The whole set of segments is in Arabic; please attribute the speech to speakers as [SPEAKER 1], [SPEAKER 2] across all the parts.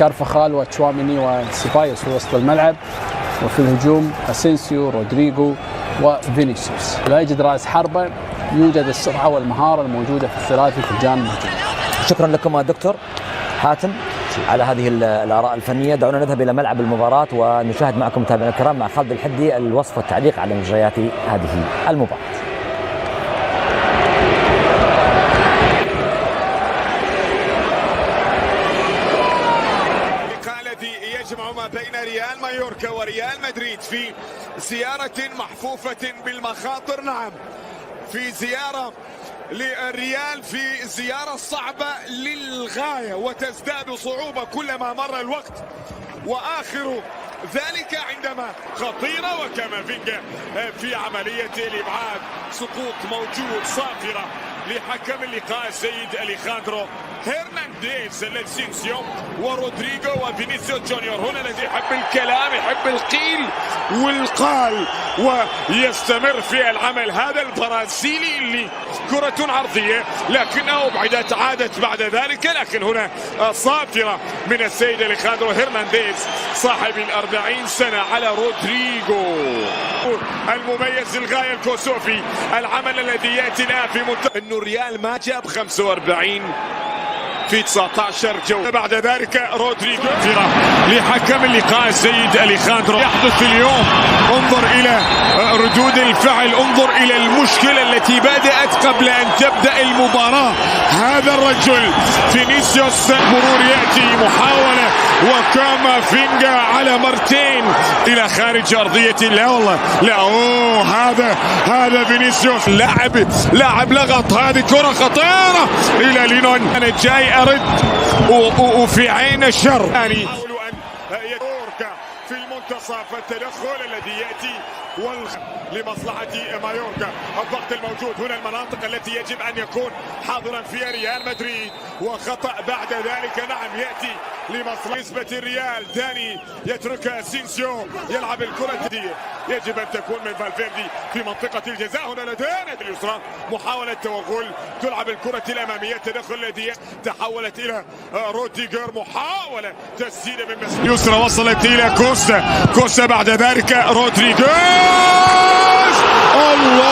[SPEAKER 1] كارفخال وتشواميني وسيبايوس في وسط الملعب، وفي الهجوم اسينسيو، رودريغو وفينيسيوس. لا يوجد راس حربة، يوجد السرعة والمهارة الموجودة في الثلاثي في الجانب الهجومي.
[SPEAKER 2] شكرا لكم دكتور حاتم على هذه الآراء الفنية. دعونا نذهب إلى ملعب المباراة ونشاهد معكم متابعينا الكرام مع خالد الحدي الوصف والتعليق على مجريات هذه المباراة.
[SPEAKER 3] يجمع ما بين ريال مايوركا وريال مدريد في زيارة محفوفة بالمخاطر. نعم، في زيارة للريال، في زيارة صعبة للغاية وتزداد صعوبة كلما مر الوقت، وآخر ذلك عندما خطيرة وكامافينجا في عملية الإبعاد. سقوط موجود، صافرة لحكم اللقاء السيد أليخاندرو هيرنانديز. الاسينسيو ورودريغو وفينيسيوس جونيور هنا الذي يحب الكلام، يحب القيل والقال ويستمر في العمل. هذا البرازيلي اللي كرة عرضية لكنها أبعدت، عادت بعد ذلك، لكن هنا صافرة من السيد أليخاندرو هيرنانديز صاحب 40 سنة على رودريغو المميز للغاية الكوسوفي. العمل الذي يأتي الآن في منتهى انه الريال ما جاب 45 في 19 جولة. بعد ذلك رودريغو لحكم اللقاء السيد أليخاندرو. يحدث اليوم، انظر إلى ردود الفعل، انظر إلى المشكلة التي بدأت قبل أن تبدأ المباراة. هذا الرجل فينيسيوس، مرور يأتي، محاولة وكامافينجا على مرتين إلى خارج أرضية. لا والله لا، هذا فينيسيوس لاعب لغط. هذه كرة خطيرة إلى لينون. أنا جاي أرد وفي عين الشر. يعني يحاولوا أن يوركا في المنتصف، التدخل الذي يأتي لمصلحة مايوركا. الضغط الموجود هنا، المناطق التي يجب أن يكون حاضرا فيها ريال مدريد، وخطأ بعد ذلك. نعم، يأتي لمصلحة نسبة الريال. داني يتركها اسينسيو، يلعب الكرة دي، يجب أن تكون من فالفيردي في منطقة الجزاء. هنا لدينا اليسرى محاولة توغل، تلعب الكرة الأمامية، التدخل الذي تحولت إلى روديجر، محاولة تسديدة من مسافة يسرى وصلت إلى كوستا بعد ذلك رودريغو. الله،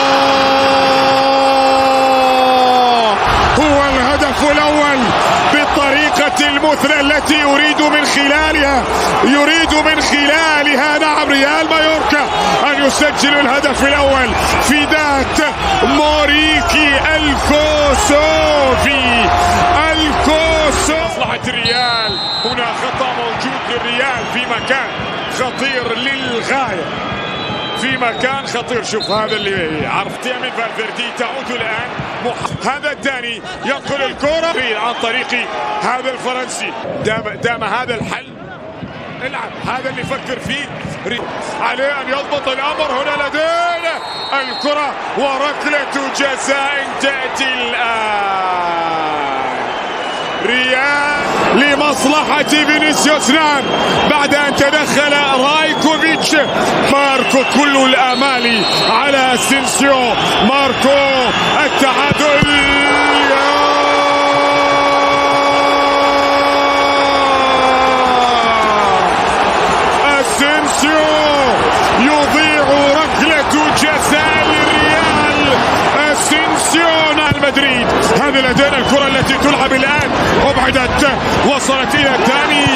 [SPEAKER 3] هو الهدف الأول بالطريقة المثلى التي يريد من خلالها نعم ريال مايوركا أن يسجل الهدف الأول في ذات موريكي الكوسوفي. مصلحة الريال، هنا خطأ موجود للريال في مكان خطير للغاية، في مكان خطير. شوف هذا اللي عرفتها من فالفيردي، تعود الآن. هذا الداني ينقل الكرة عن طريق هذا الفرنسي. دام هذا الحل، العب. هذا اللي يفكر فيه، عليه أن يضبط الأمر. هنا لدينا الكرة وركلة جزاء تأتي الآن. ريال لمصلحة فينيسيوس. نعم، بعد أن تدخل رايكوفيتش. ماركو، كل الآمال على اسينسيو. ماركو، التعادل. اسينسيو يضيع ركلة جزاء للريال. اسينسيو مدريد. هذه لدينا الكرة التي تلعب الآن، أبعدت، وصلت إلى داني